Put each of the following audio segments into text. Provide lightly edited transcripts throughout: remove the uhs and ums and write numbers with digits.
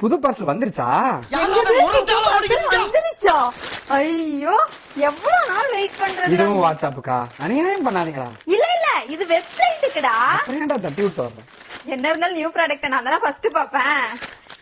புது பார்சல் வந்துருச்சா? வந்துருச்சா? ஐயோ எவ்வளவு நாள் வெயிட் பண்றது. இதுவும் வாட்ஸ்அப்புக்கா? அநியாயம் பண்ணாதீங்களா? இல்ல இல்ல இது வெப்சைட்டுக்குடா. அப்படியேடா தட்டி விட்டு வரேன். என்ன இருந்தாலும் நியூ ப்ராடக்ட் நான் தான ஃபர்ஸ்ட் பாப்பேன்.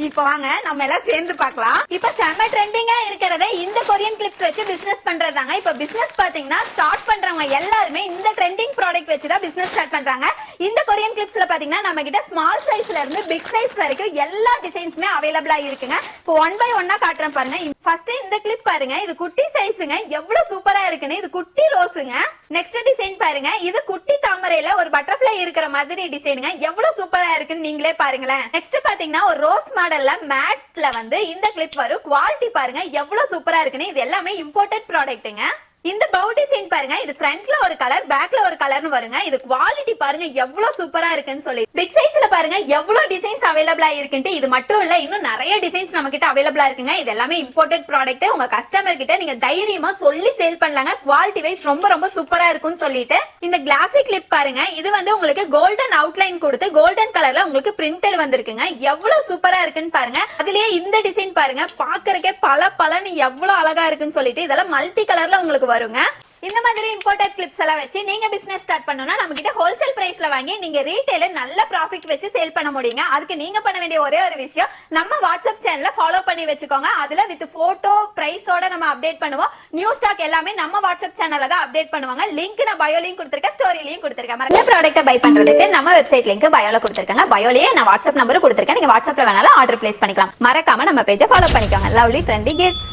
இப்ப வாங்க நம்ம எல்லாம் சேர்ந்து பார்க்கலாம். இப்ப செம்ம ட்ரெண்டிங்கா இருக்கிறத இந்த கொரியன் கிளிப்ஸ் வச்சு பிசினஸ் பண்றதாங்க. இப்ப பிசினஸ் பாத்தீங்கன்னா ஸ்டார்ட் பண்றவங்க எல்லாருமே இந்த ட்ரெண்டிங் ப்ராடக்ட் வச்சு தான் பிசினஸ் ஸ்டார்ட் பண்றாங்க. இந்த கொரியன் கிளிப்ஸ்ல பாத்தீங்கன்னா நம்ம கிட்ட ஸ்மால் சைஸ்ல இருந்து பிக் சைஸ் வரைக்கும் எல்லா டிசைன்ஸுமே அவைலபிளா இருக்குங்க. இப்போ 1 by 1 காட்டுறேன் பாருங்க. ஃபர்ஸ்ட் இந்த கிளிப் பாருங்க, இது குட்டி சைஸுங்க, எவ்வளவு சூப்பரா இருக்குன்னு. இது குட்டி ரோஸுங்க. நெக்ஸ்ட் டிசைன் பாருங்க, இது குட்டி தாமரையில ஒரு பட்டர்ஃப்ளை இருக்கிற மாதிரி டிசைனுங்க, எவ்வளவு சூப்பரா இருக்குன்னு நீங்களே பாருங்களேன். நெக்ஸ்ட் பாத்தீங்கன்னா ஒரு ரோஸ் மாடல்ல மேட்ல வந்து இந்த கிளிப் வரும். குவாலிட்டி பாருங்க எவ்வளவு சூப்பரா இருக்குன்னு. இது எல்லாமே இம்போர்ட்டட் ப்ராடக்ட்டுங்க. இந்த பவு டிசைன் பாருங்க, இது ஃப்ரண்ட்ல ஒரு கலர் பேக்ல ஒரு கலர்னு வருங்க. இது குவாலிட்டி பாருங்க எவ்வளவு சூப்பரா இருக்குன்னு சொல்லி. பிக் சைஸ்ல பாருங்க எவ்வளவு டிசைன்ஸ் அவைலபிளா இருக்குன்னு. இது மட்டும் இல்ல, இன்னும் நிறைய டிசைன்ஸ் நம்ம கிட்ட அவைலபிளா இருக்குங்க. இது எல்லாமே இம்போர்ட்டட் ப்ராடக்ட். உங்க கஸ்டமர் கிட்ட நீங்க தைரியமா சொல்லி சேல் பண்ணலாங்க. குவாலிட்டி வைஸ் ரொம்ப ரொம்ப சூப்பரா இருக்கும்னு சொல்லிட்டு. இந்த கிளாசி கிளிப் பாருங்க, இது வந்து உங்களுக்கு கோல்டன் அவுட்லைன் கொடுத்து கோல்டன் கலர்ல உங்களுக்கு பிரிண்டட் வந்திருக்குங்க. எவ்வளவு சூப்பரா இருக்குன்னு பாருங்க. அதுலயே இந்த டிசைன் பாருங்க, பாக்குறதுக்கே பலன்னு எவ்வளவு அழகா இருக்குன்னு சொல்லிட்டு. இதெல்லாம் மல்டி கலர்ல உங்களுக்கு வருங்க. இந்த மாதிரி இம்போர்ட்டட் கிளிப்ஸ் எல்லாம் வச்சு நீங்க பிசினஸ் ஸ்டார்ட் பண்ணனும்னா நம்ம கிட்ட ஹோல்சேல் பிரைஸ்ல வாங்கி நீங்க ரீட்டைல நல்ல ப்ராஃபிட் வச்சு சேல் பண்ண முடியுங்க. அதுக்கு நீங்க பண்ண வேண்டிய ஒரே ஒரு விஷயம், நம்ம வாட்ஸ்அப் சேனலை ஃபாலோ பண்ணி வச்சுக்கோங்க. அதுல வித் போட்டோ பிரைஸோட நம்ம அப்டேட் பண்ணுவோம். நியூ ஸ்டாக் எல்லாமே நம்ம வாட்ஸ்அப் சேனல்ல தான் அப்டேட் பண்ணுவாங்க. லிங்க் நான் பயோ லிங்க் கொடுத்திருக்கேன், ஸ்டோரி லிங்க் கொடுத்திருக்கேன். இந்த ப்ராடக்ட்டை பை பண்றதுக்கு நம்ம வெப்சைட் லிங்க் பயோல கொடுத்திருக்காங்க. பயோலயே நான் வாட்ஸ்அப் நம்பர் கொடுத்திருக்கேன். நீங்க வாட்ஸ்அப்ல வேணாலும் ஆர்டர் பிளேஸ் பண்ணிக்கலாம். மறக்காம நம்ம பேஜை ஃபாலோ பண்ணிக்கோங்க. Lovely trendy kids.